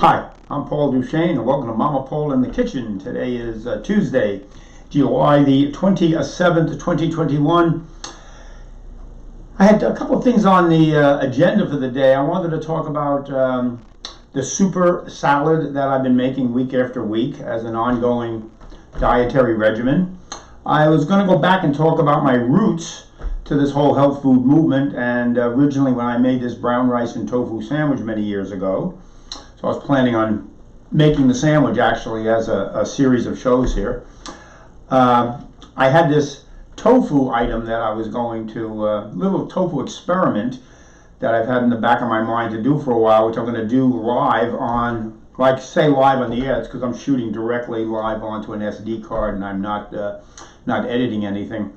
Hi, I'm Paul Duchesne and welcome to Mama Paul in the Kitchen. Today is Tuesday, July the 27th, 2021. I had a couple of things on the agenda for the day. I wanted to talk about the super salad that I've been making week after week as an ongoing dietary regimen. I was going to go back and talk about my roots to this whole health food movement, and originally when I made this brown rice and tofu sandwich many years ago. So I was planning on making the sandwich actually as a series of shows here. I had this tofu item that I was going to, little tofu experiment that I've had in the back of my mind to do for a while, which I'm going to do live on, like say live on the air, it's because I'm shooting directly live onto an SD card and I'm not editing anything.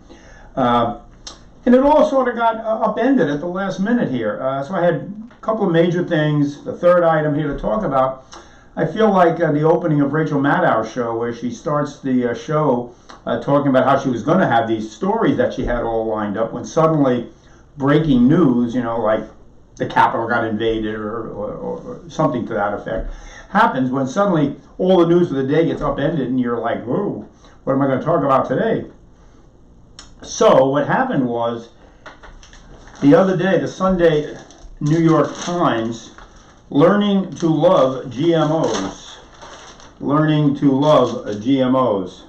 And it all sort of got upended at the last minute here. So I had a couple of major things. The third item here to talk about, I feel like the opening of Rachel Maddow's show, where she starts the show talking about how she was going to have these stories that she had all lined up, when suddenly breaking news, you know, like the Capitol got invaded or something to that effect, happens, when suddenly all the news for the day gets upended and you're like, whoa, what am I going to talk about today? So what happened was, the other day, the Sunday New York Times, learning to love GMOs. Learning to love GMOs.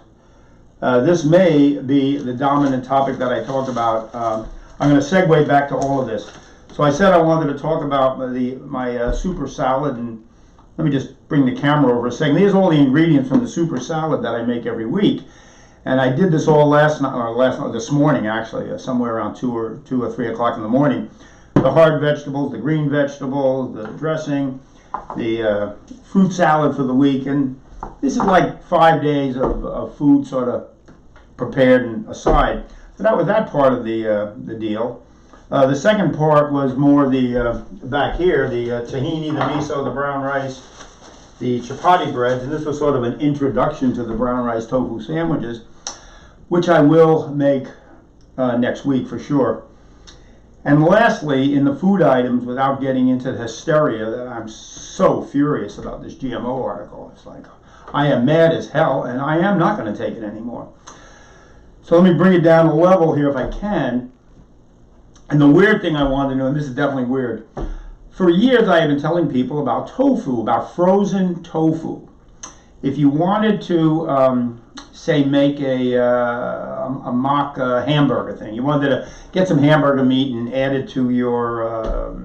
This may be the dominant topic that I talk about. I'm going to segue back to all of this. So I said I wanted to talk about my super salad, and let me just bring the camera over a second. These are all the ingredients from the super salad that I make every week. And I did this all this morning actually, somewhere around 2 or 3 o'clock in the morning. The hard vegetables, the green vegetables, the dressing, the fruit salad for the week, and this is like 5 days of food sort of prepared and aside. So that was that part of the deal. The second part was more the back here, the tahini, the miso, the brown rice, the chapati breads, and this was sort of an introduction to the brown rice tofu sandwiches, which I will make next week for sure. And lastly, in the food items, without getting into the hysteria that I'm so furious about this GMO article, it's like, I am mad as hell and I am not going to take it anymore. So let me bring it down a level here if I can. And the weird thing I wanted to know, and this is definitely weird, for years I have been telling people about tofu, about frozen tofu. If you wanted to, say, make a mock hamburger thing, you wanted to get some hamburger meat and add it to your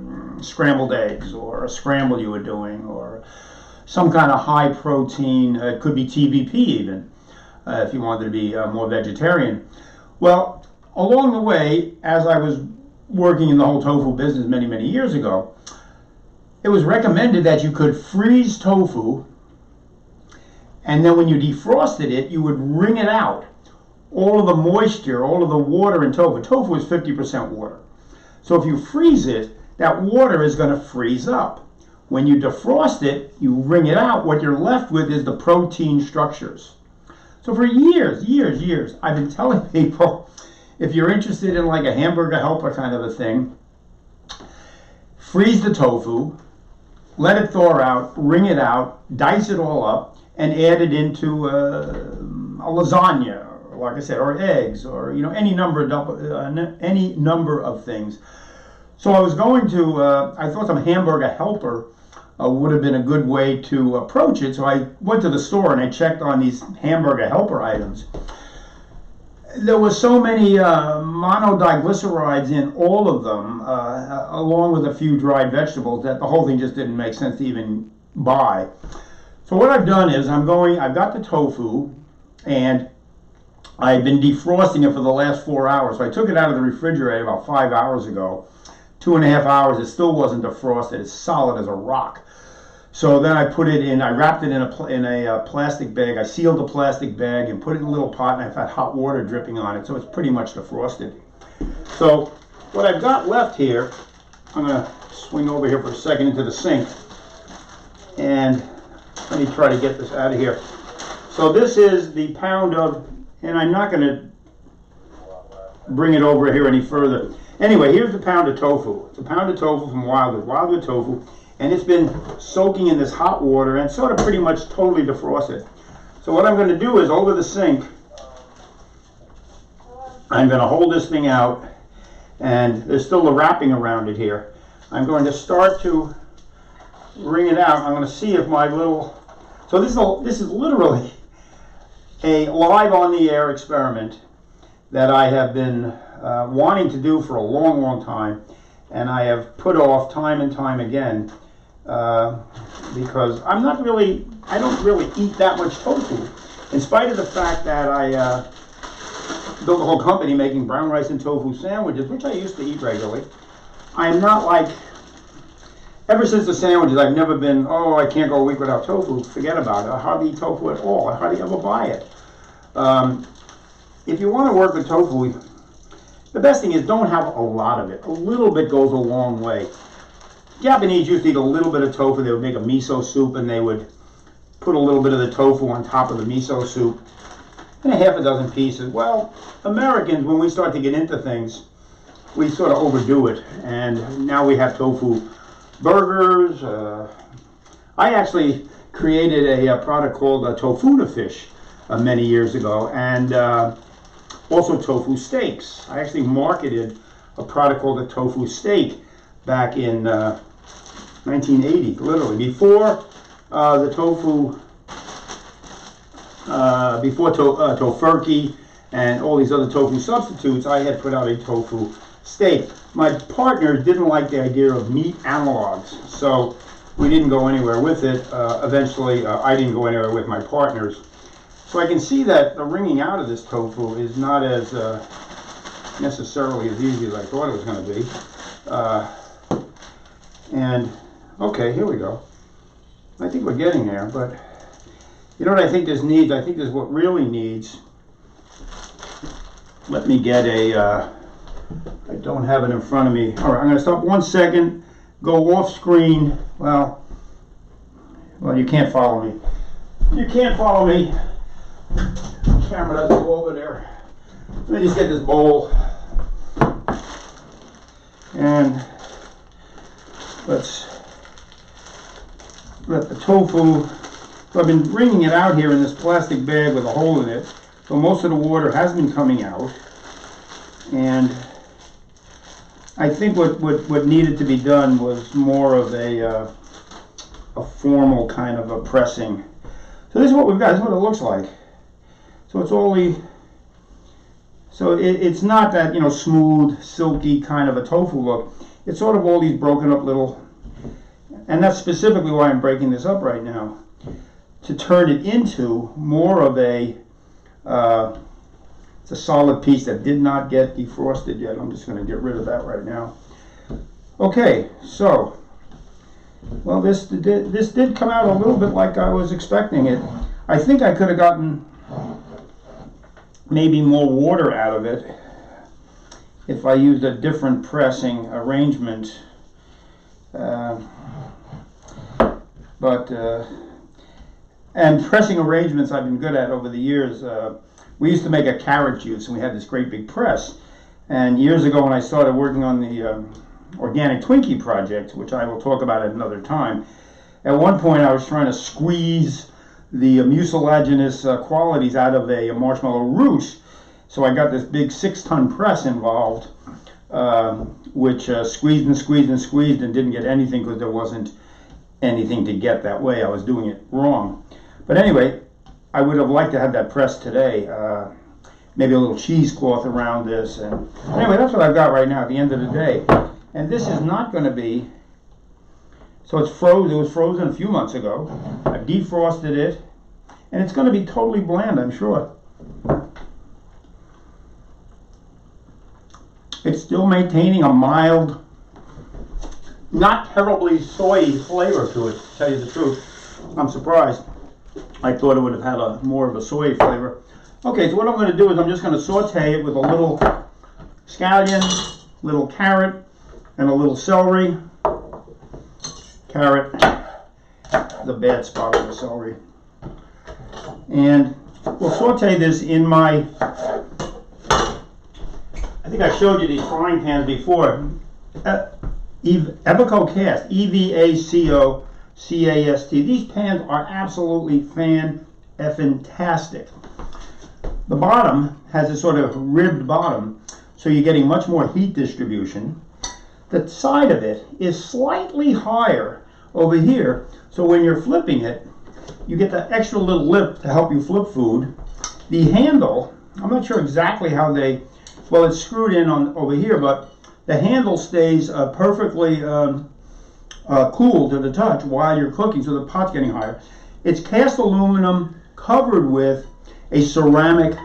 scrambled eggs, or a scramble you were doing, or some kind of high protein, it could be TVP even, if you wanted to be more vegetarian. Well, along the way, as I was working in the whole tofu business many, many years ago, it was recommended that you could freeze tofu, and then when you defrosted it, you would wring it out. All of the moisture, all of the water in tofu. Tofu is 50% water. So if you freeze it, that water is going to freeze up. When you defrost it, you wring it out, what you're left with is the protein structures. So for years, I've been telling people, if you're interested in like a hamburger helper kind of a thing, freeze the tofu, let it thaw out, wring it out, dice it all up, and add it into a lasagna, or like I said, or eggs, or any number of things. So I was going to, I thought some hamburger helper would have been a good way to approach it. So I went to the store and I checked on these hamburger helper items. There were so many monodiglycerides in all of them, along with a few dried vegetables, that the whole thing just didn't make sense to even buy. So what I've done is I've got the tofu, and I've been defrosting it for the last 4 hours. So I took it out of the refrigerator about 5 hours ago. 2.5 hours, it still wasn't defrosted. It's solid as a rock. So then I put it in, I wrapped it in a plastic bag. I sealed the plastic bag and put it in a little pot, and I've had hot water dripping on it, so it's pretty much defrosted. So what I've got left here, I'm going to swing over here for a second into the sink, and let me try to get this out of here. So this is the pound of, and I'm not going to bring it over here any further. Anyway, here's the pound of tofu. It's a pound of tofu from Wildwood Tofu. and it's been soaking in this hot water and sort of pretty much totally defrosted. So what I'm going to do is over the sink, I'm going to hold this thing out, and there's still the wrapping around it here. I'm going to start to wring it out. I'm going to see if my little, so this is literally a live on the air experiment that I have been wanting to do for a long, long time, and I have put off time and time again because I don't really eat that much tofu, in spite of the fact that I built a whole company making brown rice and tofu sandwiches, which I used to eat regularly. I'm not like, ever since the sandwiches, I've never been, oh, I can't go a week without tofu. Forget about it. I hardly eat tofu at all. I hardly ever buy it. If you want to work with tofu, the best thing is don't have a lot of it. A little bit goes a long way. Japanese used to eat a little bit of tofu. They would make a miso soup and they would put a little bit of the tofu on top of the miso soup and a half a dozen pieces. Well, Americans, when we start to get into things, we sort of overdo it, and now we have tofu burgers. I actually created a product called Tofu to Fish many years ago, and also tofu steaks. I actually marketed a product called a tofu steak back in 1980, literally before the tofu, before tofurkey and all these other tofu substitutes. I had put out a tofu steak. My partner didn't like the idea of meat analogs, so we didn't go anywhere with it. Eventually, I didn't go anywhere with my partners. So I can see that the wringing out of this tofu is not as necessarily as easy as I thought it was going to be. And okay, here we go. I think we're getting there, but you know what I think this needs? I think this is what really needs. Let me get a, I don't have it in front of me. All right, I'm going to stop 1 second, go off screen. Well, you can't follow me. You can't follow me. The camera doesn't go over there. Let me just get this bowl. And let's let the tofu, so I've been wringing it out here in this plastic bag with a hole in it. So most of the water has been coming out. And I think what needed to be done was more of a formal kind of a pressing. So this is what we've got. This is what it looks like. So it's only, so it's not that, you know, smooth, silky kind of a tofu look. It's sort of all these broken up little, and that's specifically why I'm breaking this up right now, to turn it into more of a, it's a solid piece that did not get defrosted yet. I'm just going to get rid of that right now. Okay, so, well, this did come out a little bit like I was expecting it. I think I could have gotten maybe more water out of it if I used a different pressing arrangement. And pressing arrangements I've been good at over the years. We used to make a carrot juice, and we had this great big press. And years ago, when I started working on the Organic Twinkie project, which I will talk about at another time, at one point I was trying to squeeze the mucilaginous qualities out of a marshmallow ruche. So I got this big 6-ton press involved, which squeezed and squeezed and squeezed and didn't get anything because there wasn't anything to get that way. I was doing it wrong. But anyway, I would have liked to have that press today. Maybe a little cheesecloth around this. And anyway, that's what I've got right now at the end of the day. And this is not going to be, so it's frozen. It was frozen a few months ago. I've defrosted it, and it's going to be totally bland, I'm sure. It's still maintaining a mild, not terribly soy flavor to it, to tell you the truth. I'm surprised. I thought it would have had more of a soy flavor. Okay, so what I'm going to do is I'm just going to saute it with a little scallion, little carrot, and a little celery. Carrot, the bad spot of the celery. And we'll saute this in my, I think I showed you these frying pans before. Evaco Cast, E-V-A-C-O-C-A-S-T. These pans are absolutely fan-tastic. The bottom has a sort of ribbed bottom, so you're getting much more heat distribution. The side of it is slightly higher over here, so when you're flipping it, you get the extra little lip to help you flip food. The handle, I'm not sure exactly how well, it's screwed in on over here, but the handle stays perfectly cool to the touch while you're cooking, so the pot's getting higher. It's cast aluminum covered with a ceramic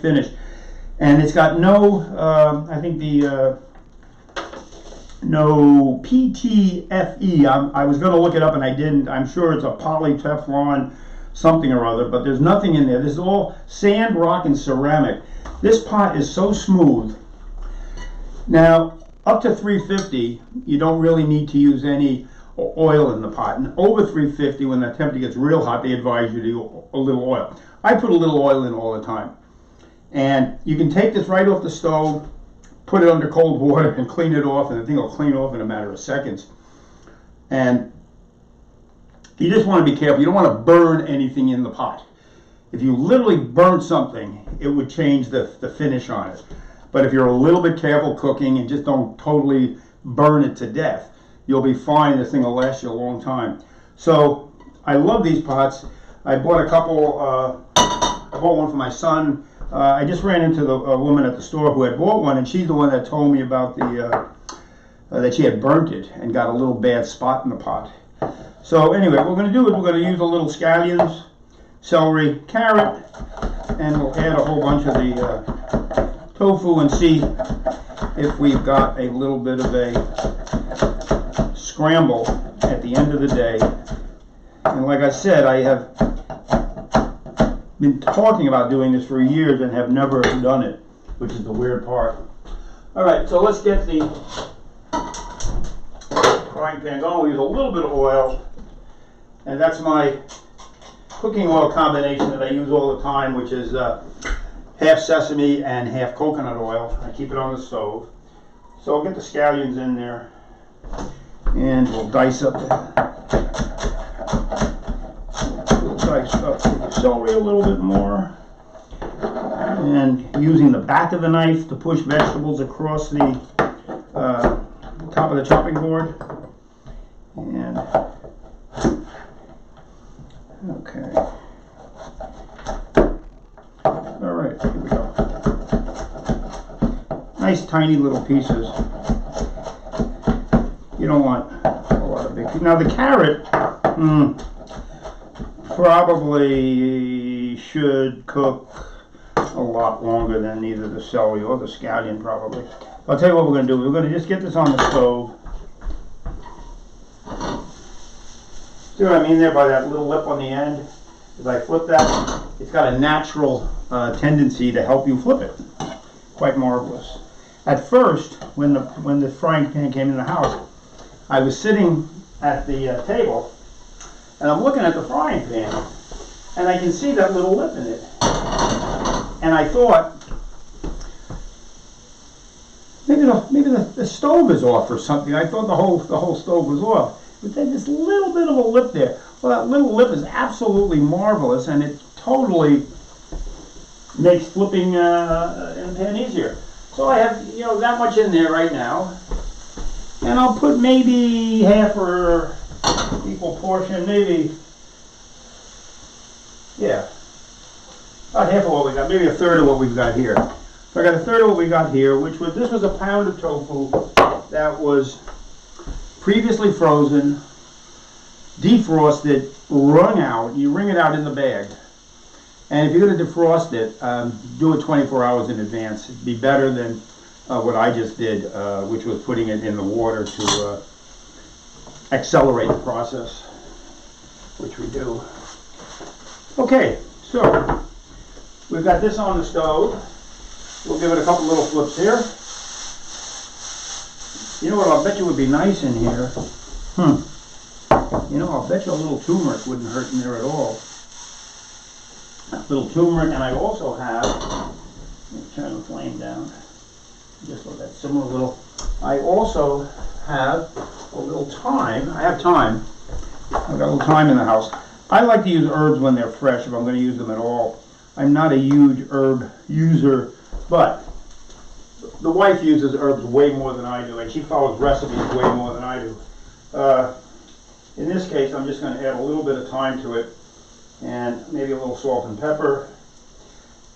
finish, and it's got no, I think no PTFE. I was going to look it up and I didn't. I'm sure it's a poly Teflon something or other, but there's nothing in there. This is all sand, rock, and ceramic. This pot is so smooth. Now, up to 350, you don't really need to use any oil in the pot. And over 350, when the temperature gets real hot, they advise you to do a little oil. I put a little oil in all the time. And you can take this right off the stove, put it under cold water, and clean it off, and the thing will clean off in a matter of seconds. And you just want to be careful. You don't want to burn anything in the pot. If you literally burn something, it would change the finish on it. But if you're a little bit careful cooking and just don't totally burn it to death, you'll be fine. This thing will last you a long time. So I love these pots. I bought a couple. I bought one for my son. I just ran into a woman at the store who had bought one, and she's the one that told me about that she had burnt it and got a little bad spot in the pot. So anyway, what we're going to do is we're going to use a little scallions, celery, carrot, and we'll add a whole bunch of the tofu and see if we've got a little bit of a scramble at the end of the day. And like I said, I have been talking about doing this for years and have never done it, which is the weird part. All right, so let's get the frying pan going. We'll use a little bit of oil, and that's my cooking oil combination that I use all the time, which is half sesame and half coconut oil. I keep it on the stove. So I'll get the scallions in there, and we'll dice up the celery a little bit more, and using the back of the knife to push vegetables across the top of the chopping board. And okay, all right, here we go. Nice tiny little pieces. You don't want a lot of big pieces. Now the carrot, probably should cook a lot longer than either the celery or the scallion probably. I'll tell you what we're going to do. We're going to just get this on the stove. See what I mean there by that little lip on the end? As I flip that, it's got a natural tendency to help you flip it. Quite marvelous. At first, when the frying pan came in the house, I was sitting at the table, and I'm looking at the frying pan, and I can see that little lip in it. And I thought, maybe the stove is off or something. I thought the whole stove was off. But then this little bit of a lip there. Well, that little lip is absolutely marvelous, and it totally makes flipping in the pan easier. So I have, that much in there right now. And I'll put maybe half or equal portion, maybe, yeah, about half of what we got, maybe a third of what we've got here. So I got a third of what we got here, this was a pound of tofu that was previously frozen, defrosted, wrung out. You wring it out in the bag. And if you're going to defrost it, do it 24 hours in advance. It'd be better than what I just did, which was putting it in the water to accelerate the process, which we do. Okay, so we've got this on the stove. We'll give it a couple little flips here. You know what, I'll bet you would be nice in here. I'll bet you a little turmeric wouldn't hurt in there at all. A little turmeric, and I also have, let me turn the flame down, just let that simmer a little. I also have a little time. I have time. I've got a little time in the house. I like to use herbs when they're fresh, if I'm going to use them at all. I'm not a huge herb user, but the wife uses herbs way more than I do, and she follows recipes way more than I do. In this case, I'm just going to add a little bit of thyme to it, and maybe a little salt and pepper.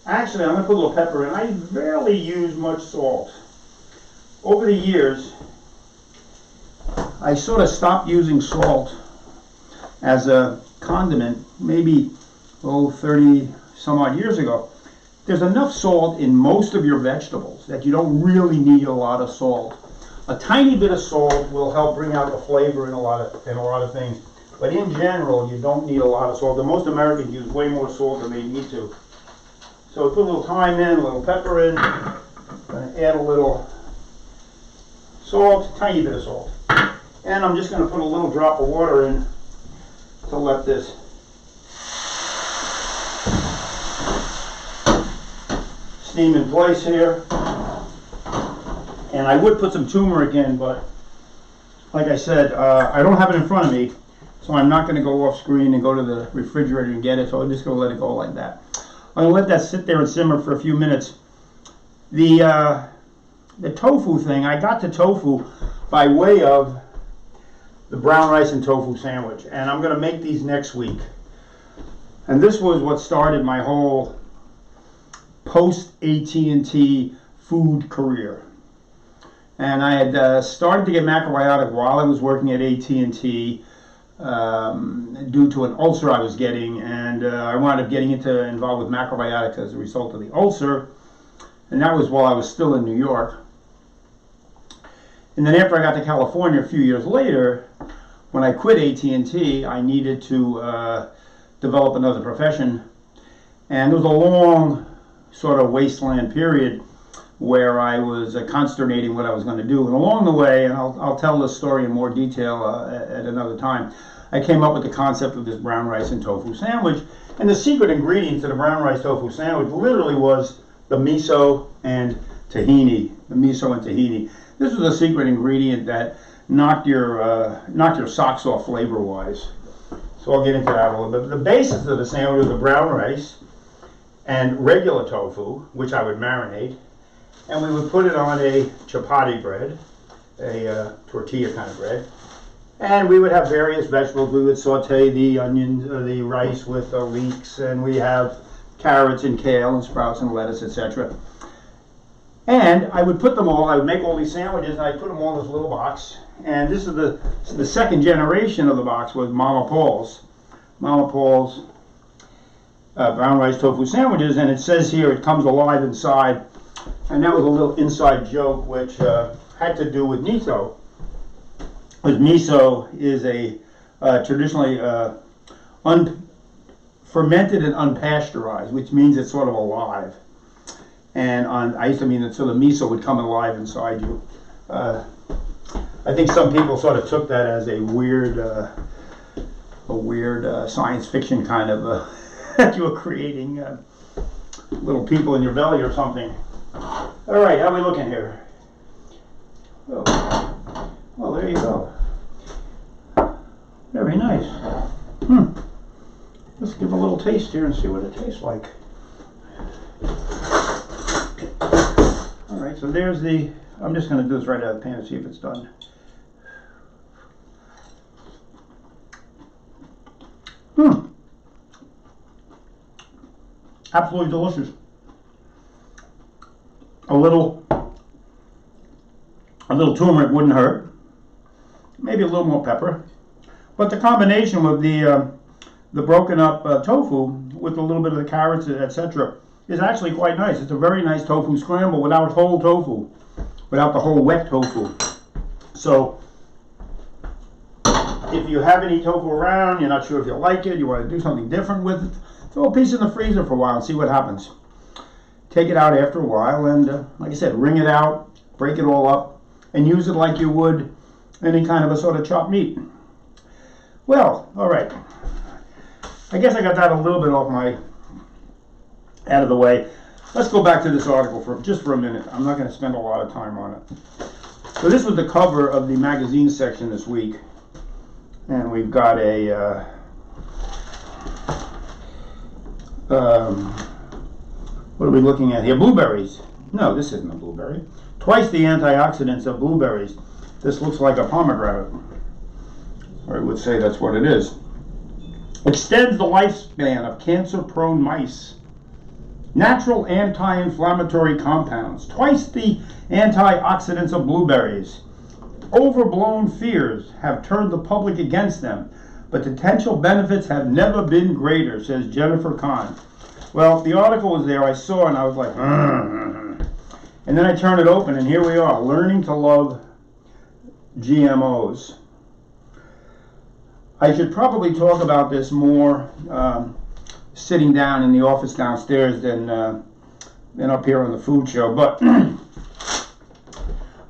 Actually, I'm going to put a little pepper in. I rarely use much salt. Over the years, I sort of stopped using salt as a condiment, maybe 30 some odd years ago. There's enough salt in most of your vegetables that you don't really need a lot of salt. A tiny bit of salt will help bring out the flavor in a lot of things, but in general, you don't need a lot of salt. And most Americans use way more salt than they need to. So put a little thyme in, a little pepper in. I'm going to add a little salt, tiny bit of salt, and I'm just going to put a little drop of water in to let this steam in place here. And I would put some turmeric in, but like I said, I don't have it in front of me, so I'm not going to go off screen and go to the refrigerator and get it, so I'm just going to let it go like that. I'm going to let that sit there and simmer for a few minutes. The tofu thing, I got the tofu by way of the brown rice and tofu sandwich, and I'm going to make these next week. And this was what started my whole post AT&T food career. And I had started to get macrobiotic while I was working at AT&T due to an ulcer I was getting, and I wound up getting involved with macrobiotics as a result of the ulcer, and that was while I was still in New York. And then after I got to California a few years later, when I quit AT&T, I needed to develop another profession, and there was a long sort of wasteland period where I was consternating what I was going to do. And along the way, and I'll tell this story in more detail at another time, I came up with the concept of this brown rice and tofu sandwich. And the secret ingredient to the brown rice tofu sandwich literally was the miso and tahini. The miso and tahini. This was a secret ingredient that knocked your socks off flavor-wise. So I'll get into that a little bit. The basis of the sandwich was the brown rice and regular tofu, which I would marinate. And we would put it on a chapati bread, a tortilla kind of bread. And we would have various vegetables. We would saute the onions, the rice with leeks, and we have carrots and kale and sprouts and lettuce, etc. And I would put them all, I would make all these sandwiches, and I'd put them all in this little box. And this is the second generation of the box was Mama Paul's. Mama Paul's brown rice tofu sandwiches, and it says here it comes alive inside. And that was a little inside joke which had to do with miso. Because miso is a traditionally fermented and unpasteurized, which means it's sort of alive. And I used to mean that so the miso would come alive inside you. I think some people sort of took that as a weird science fiction kind of that you were creating little people in your belly or something. All right, how are we looking here? Oh, well, there you go. Very nice. Let's give a little taste here and see what it tastes like. All right, so there's the, I'm just going to do this right out of the pan and see if it's done. Absolutely delicious. A little turmeric wouldn't hurt. Maybe a little more pepper. But the combination with the broken up tofu with a little bit of the carrots, etc., is actually quite nice. It's a very nice tofu scramble without whole tofu, without the whole wet tofu. So if you have any tofu around, you're not sure if you like it, you want to do something different with it, throw a piece in the freezer for a while and see what happens. Take it out after a while and, like I said, wring it out, break it all up, and use it like you would any kind of a sort of chopped meat. Well, all right. I guess I got that a little bit out of the way. Let's go back to this article for just for a minute. I'm not going to spend a lot of time on it. So this was the cover of the magazine section this week. And we've got a, what are we looking at here? Blueberries. No, this isn't a blueberry. Twice the antioxidants of blueberries. This looks like a pomegranate. Or I would say that's what it is. Extends the lifespan of cancer-prone mice. Natural anti-inflammatory compounds. Twice the antioxidants of blueberries. Overblown fears have turned the public against them, but potential benefits have never been greater, says Jennifer Kahn. Well, the article was there, I saw, and I was like, and then I turned it open, and here we are, learning to love GMOs. I should probably talk about this more sitting down in the office downstairs than up here on the food show, but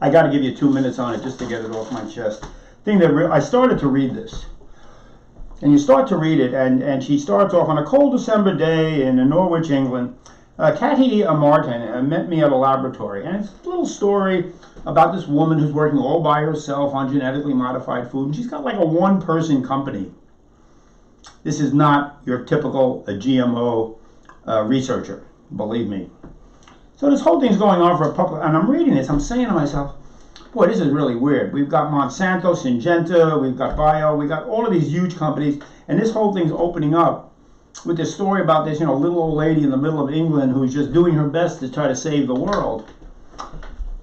I got to give you 2 minutes on it just to get it off my chest. I started to read this, and you start to read it, and she starts off on a cold December day in Norwich, England. Katie Martin met me at a laboratory, and it's a little story about this woman who's working all by herself on genetically modified food, and she's got like a one-person company. This is not your typical GMO researcher, believe me. So this whole thing's going on for a couple, and I'm reading this, I'm saying to myself, boy, this is really weird. We've got Monsanto, Syngenta, we've got Bio, we've got all of these huge companies, and this whole thing's opening up with this story about this, little old lady in the middle of England who's just doing her best to try to save the world.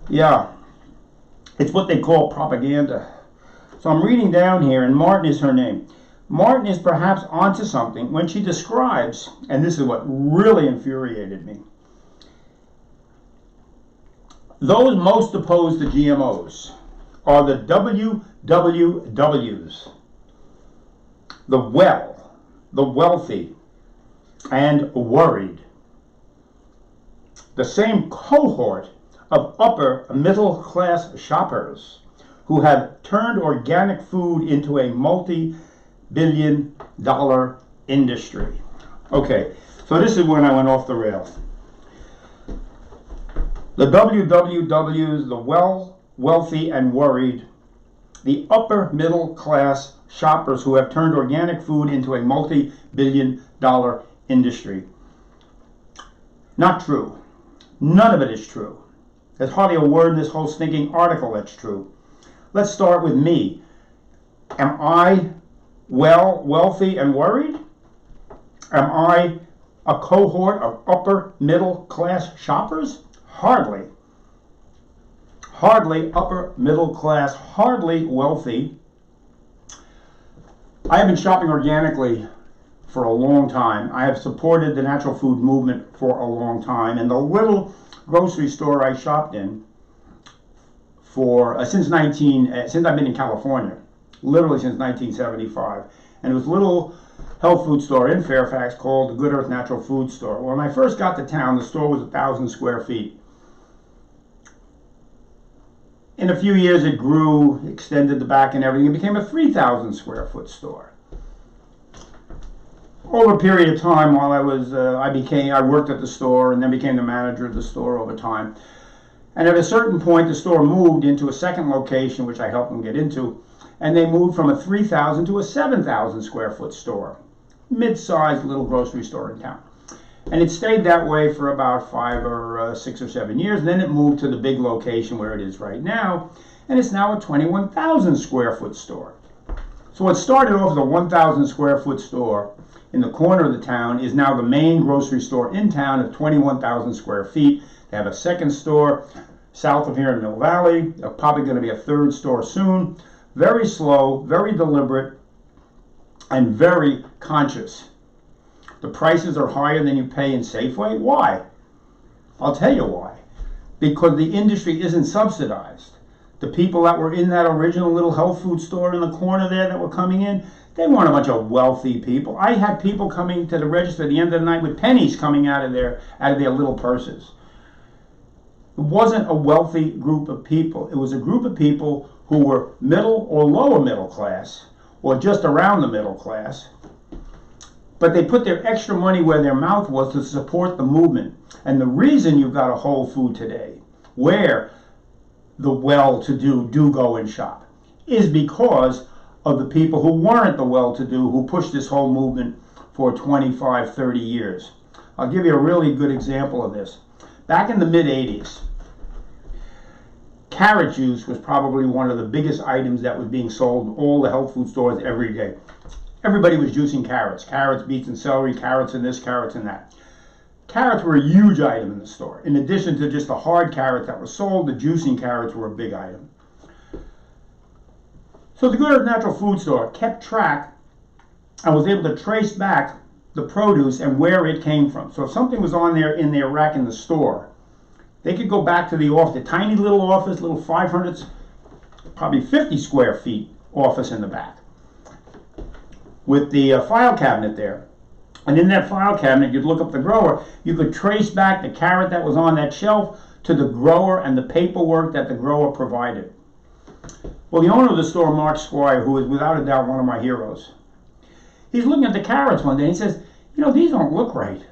Yeah, it's what they call propaganda. So I'm reading down here, and Martin is her name. Martin is perhaps onto something when she describes, and this is what really infuriated me, those most opposed to GMOs are the WWWs, the wealthy, and worried. The same cohort of upper middle class shoppers who have turned organic food into a multi-billion-dollar industry. Okay, so this is when I went off the rails. The WWWs, the wealthy and worried, the upper middle class shoppers who have turned organic food into a multi-billion-dollar industry. Not true. None of it is true. There's hardly a word in this whole stinking article that's true. Let's start with me. Am I wealthy and worried? Am I a cohort of upper middle class shoppers? Hardly. Hardly upper middle class, hardly wealthy. I have been shopping organically for a long time. I have supported the natural food movement for a long time, and the little grocery store I shopped in for since I've been in California, literally since 1975, and it was a little health food store in Fairfax called the Good Earth Natural Food Store. When I first got to town, the store was 1,000 square feet. In a few years it grew, extended the back and everything, and became a 3,000 square foot store. Over a period of time while I worked at the store and then became the manager of the store over time. And at a certain point the store moved into a second location, which I helped them get into, and they moved from a 3,000 to a 7,000 square foot store. Mid-sized little grocery store in town. And it stayed that way for about 5 or 6 or 7 years. And then it moved to the big location where it is right now. And it's now a 21,000 square foot store. So what started off as a 1,000 square foot store in the corner of the town is now the main grocery store in town of 21,000 square feet. They have a second store south of here in Mill Valley. They're probably going to be a third store soon. Very slow, very deliberate, and very conscious. The prices are higher than you pay in Safeway. Why? I'll tell you why. Because the industry isn't subsidized. The people that were in that original little health food store in the corner there that were coming in, they weren't a bunch of wealthy people. I had people coming to the register at the end of the night with pennies coming out of their little purses. It wasn't a wealthy group of people. It was a group of people who were middle or lower middle class, or just around the middle class. But they put their extra money where their mouth was to support the movement. And the reason you've got a Whole Food today, where the well-to-do do go and shop, is because of the people who weren't the well-to-do who pushed this whole movement for 25, 30 years. I'll give you a really good example of this. Back in the mid-'80s, carrot juice was probably one of the biggest items that was being sold in all the health food stores every day. Everybody was juicing carrots, beets, and celery, carrots and this, carrots and that. Carrots were a huge item in the store. In addition to just the hard carrot that was sold, the juicing carrots were a big item. So the Good Earth Natural Food Store kept track and was able to trace back the produce and where it came from. So if something was on there in their rack in the store, they could go back to the office, the tiny little office, little 500, probably 50 square feet office in the back, with the file cabinet there. And in that file cabinet, you'd look up the grower. You could trace back the carrot that was on that shelf to the grower and the paperwork that the grower provided. Well, the owner of the store, Mark Squire, who is without a doubt one of my heroes, he's looking at the carrots one day and he says, you know, these don't look right.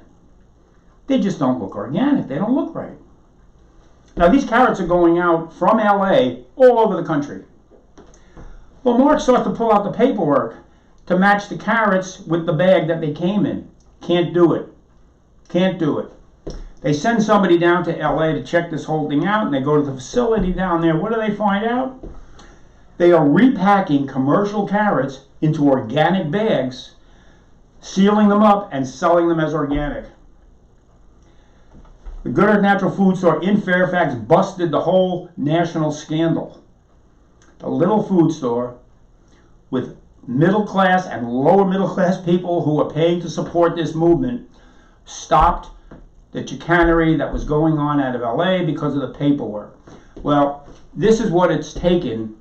They just don't look organic. They don't look right. Now, these carrots are going out from LA all over the country. Well, Mark starts to pull out the paperwork to match the carrots with the bag that they came in. Can't do it. Can't do it. They send somebody down to LA to check this whole thing out, and they go to the facility down there. What do they find out? They are repacking commercial carrots into organic bags, sealing them up, and selling them as organic. The Good Earth Natural Food Store in Fairfax busted the whole national scandal. A little food store with middle class and lower middle class people who are paying to support this movement stopped the chicanery that was going on out of LA because of the paperwork. Well, this is what it's taken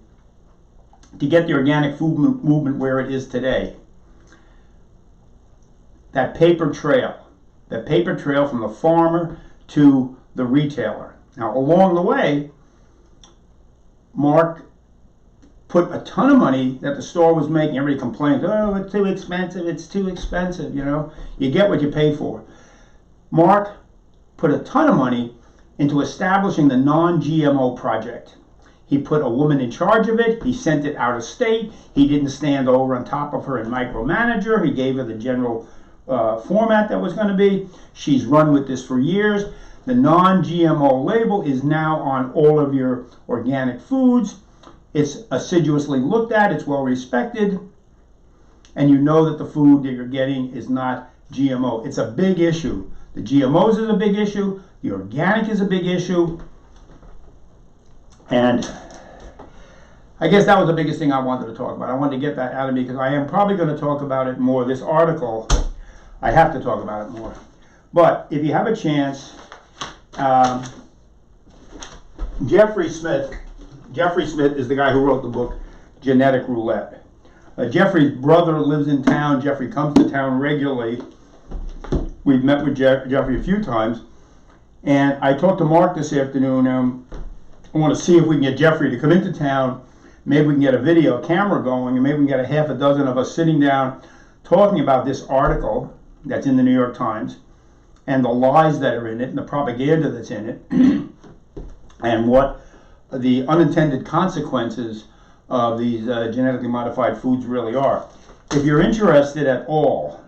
to get the organic food movement where it is today. That paper trail from the farmer to the retailer. Now, along the way, Mark put a ton of money that the store was making. Everybody complained, oh, it's too expensive, you know. You get what you pay for. Mark put a ton of money into establishing the non-GMO project. He put a woman in charge of it. He sent it out of state. He didn't stand over on top of her and micromanage her. He gave her the general format that was going to be. She's run with this for years. The non-GMO label is now on all of your organic foods. It's assiduously looked at. It's well respected. And you know that the food that you're getting is not GMO. It's a big issue. The GMOs is a big issue. The organic is a big issue. And I guess that was the biggest thing I wanted to talk about. I wanted to get that out of me because I am probably going to talk about it more. This article, I have to talk about it more. But if you have a chance, Jeffrey Smith is the guy who wrote the book Genetic Roulette. Jeffrey's brother lives in town. Jeffrey comes to town regularly. We've met with Jeffrey a few times. And I talked to Mark this afternoon. I want to see if we can get Jeffrey to come into town. Maybe we can get a video camera going, and maybe we can get a half a dozen of us sitting down talking about this article that's in the New York Times and the lies that are in it and the propaganda that's in it and what the unintended consequences of these genetically modified foods really are. If you're interested at all,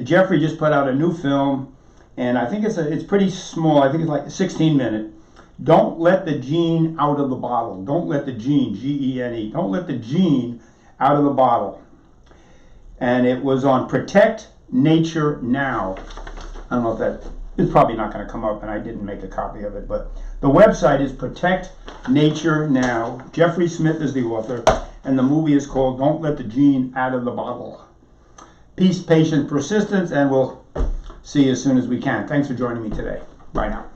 Jeffrey just put out a new film, and I think it's pretty small. I think it's like a 16-minute. Don't let the gene out of the bottle. Don't let the gene, G-E-N-E, don't let the gene out of the bottle. And it was on Protect Nature Now. I don't know if that, it's probably not going to come up, and I didn't make a copy of it, but the website is Protect Nature Now. Jeffrey Smith is the author, and the movie is called Don't Let the Gene Out of the Bottle. Peace, patience, persistence, and we'll see you as soon as we can. Thanks for joining me today. Bye now.